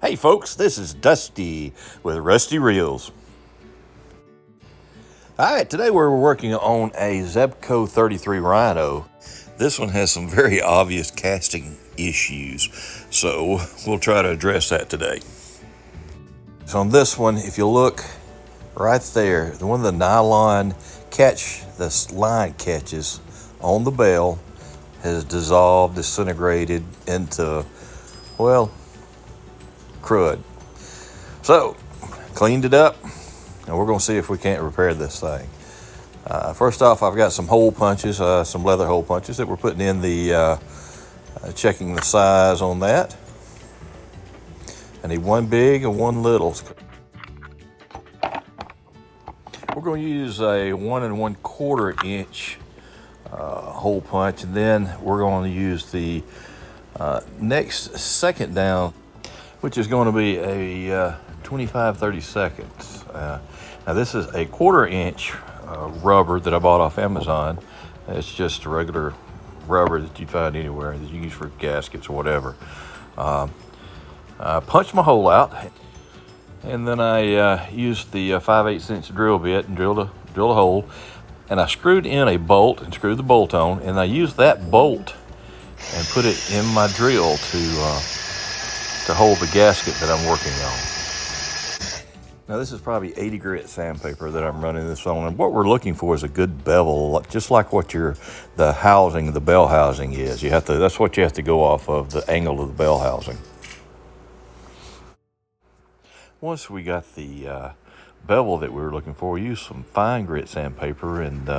Hey folks, this is Dusty with Rusty Reels. Alright, today we're working on a Zebco 33 Rhino. This one has some very obvious casting issues, so we'll try to address that today. So on this one, if you look right there, one of the nylon the line catches on the bell has dissolved, disintegrated into, well, crud. So, cleaned it up, and we're going to see if we can't repair this thing. First off, I've got some hole punches, some leather hole punches that we're putting in the, checking the size on that. I need one big and one little. We're going to use a 1 1/4 inch hole punch, and then we're going to use the next second down, which is going to be a 25/32. Now this is a 1/4 inch rubber that I bought off Amazon. It's just a regular rubber that you'd find anywhere that you use for gaskets or whatever. I punched my hole out, and then I used the 5/8 inch drill bit and drilled a hole, and I screwed in a bolt and screwed the bolt on, and I used that bolt and put it in my drill to hold the gasket that I'm working on. Now this is probably 80 grit sandpaper that I'm running this on, and what we're looking for is a good bevel, just like what the bell housing is. That's what you have to go off of, the angle of the bell housing. Once we got the bevel that we were looking for, we used some fine grit sandpaper and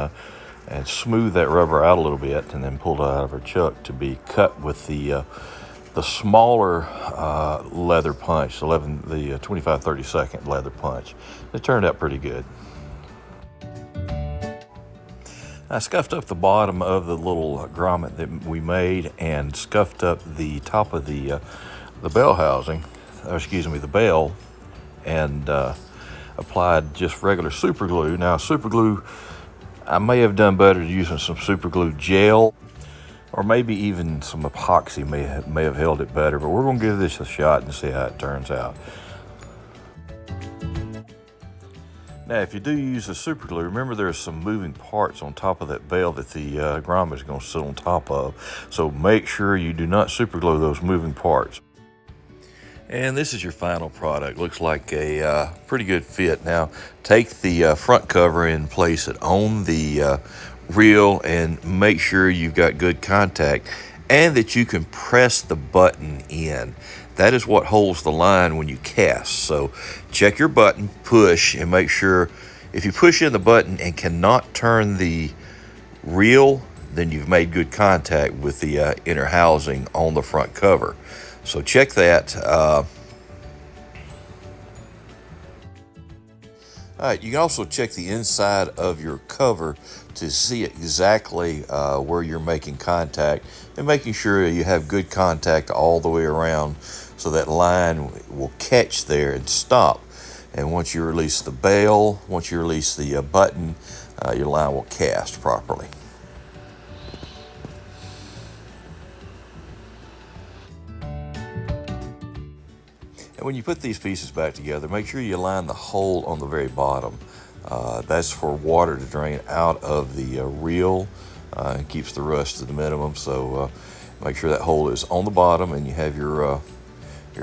smooth that rubber out a little bit, and then pulled it out of our chuck to be cut with the smaller leather punch, the 25/32 leather punch. It turned out pretty good. I scuffed up the bottom of the little grommet that we made, and scuffed up the top of the bell housing, the bell, and applied just regular super glue. Now super glue, I may have done better using some super glue gel, or maybe even some epoxy may have held it better, but we're going to give this a shot and see how it turns out. Now, if you do use the super glue, remember there's some moving parts on top of that bell that the grommet is going to sit on top of, so make sure you do not super glue those moving parts. And this is your final product. Looks like a pretty good fit. Now, take the front cover and place it on the reel, and make sure you've got good contact and that you can press the button in. That is what holds the line when you cast. So check your button, push, and make sure if you push in the button and cannot turn the reel, then you've made good contact with the inner housing on the front cover. So check that. All right, you can also check the inside of your cover to see exactly where you're making contact, and making sure you have good contact all the way around, so that line will catch there and stop. And once you release the bell, once you release the button, your line will cast properly. And when you put these pieces back together, make sure you line the hole on the very bottom. That's for water to drain out of the reel, and keeps the rust to the minimum. So make sure that hole is on the bottom, and you have your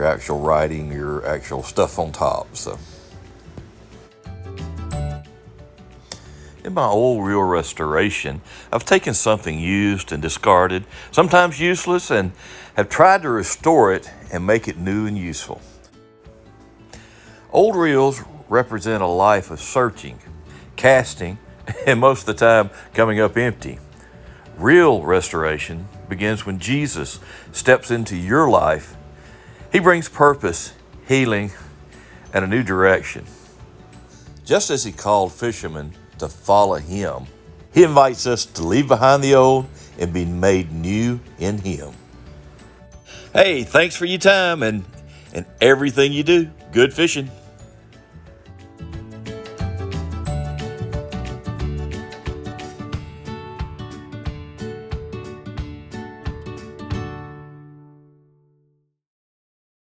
actual writing, your actual stuff on top. So, in my old reel restoration, I've taken something used and discarded, sometimes useless, and have tried to restore it and make it new and useful. Old reels represent a life of searching, casting, and most of the time coming up empty. Real restoration begins when Jesus steps into your life. He brings purpose, healing, and a new direction. Just as he called fishermen to follow him, he invites us to leave behind the old and be made new in him. Hey, thanks for your time and everything you do. Good fishing.